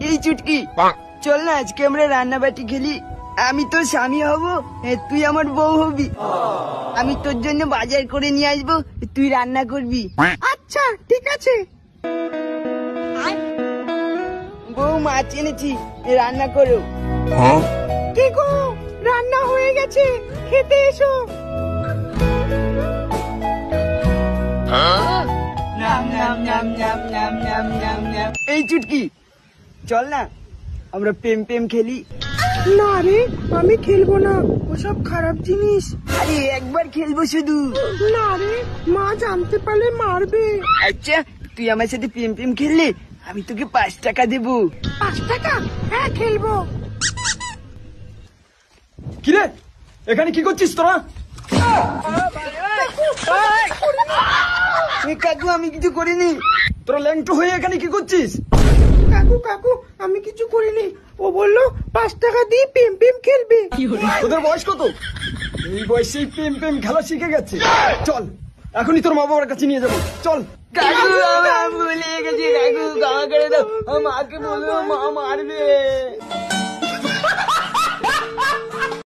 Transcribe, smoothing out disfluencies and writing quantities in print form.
এই চুটকি, চল না আজকে আমরা রান্নাবাটি খেলি। আমি তোর স্বামী হব, তুই আমার বউ হবি। আমি তোর জন্য বাজার করে নিয়ে আসবো, তুই রান্না করবি। আচ্ছা ঠিক আছে। বউ, মাছ এনেছি, রান্না করো। কি গো, রান্না হয়ে গেছে, খেতে এসো। এই চুটকি, চল না আমরা প্রেম প্রেম খেলি। না রে, আমি খেলবো না, ওসব খারাপ জিনিস। আরে একবার খেলবো শুধু। না রে, মা জানতে পারলে মারবে। আচ্ছা, তুই আমার সাথে প্রেম প্রেম খেললে আমি তোকে 5 টাকা দেবো। 5 টাকা? হ্যাঁ খেলবো। কিরে, এখানে কি করছিস তোরা? কাকু, আমি কিছু করিনি। তোরা ল্যাংটো হয়ে এখানে কি করছিস? কাকু কাকু, আমি কিছু করিনি। ও বললো 5 টাকা দিয়ে প্রেম প্রেম খেলবে। তোদের বয়স কত? এই বয়সেই প্রেম প্রেম খেলা শিখে গেছে। চল, এখনই তোর মা বাবার কাছে নিয়ে যাবো, চল। কাকু, আমি ভুলে গেছি। কাকু, ক্ষমা করে দাও, মাকে বলবো, মা মারবে।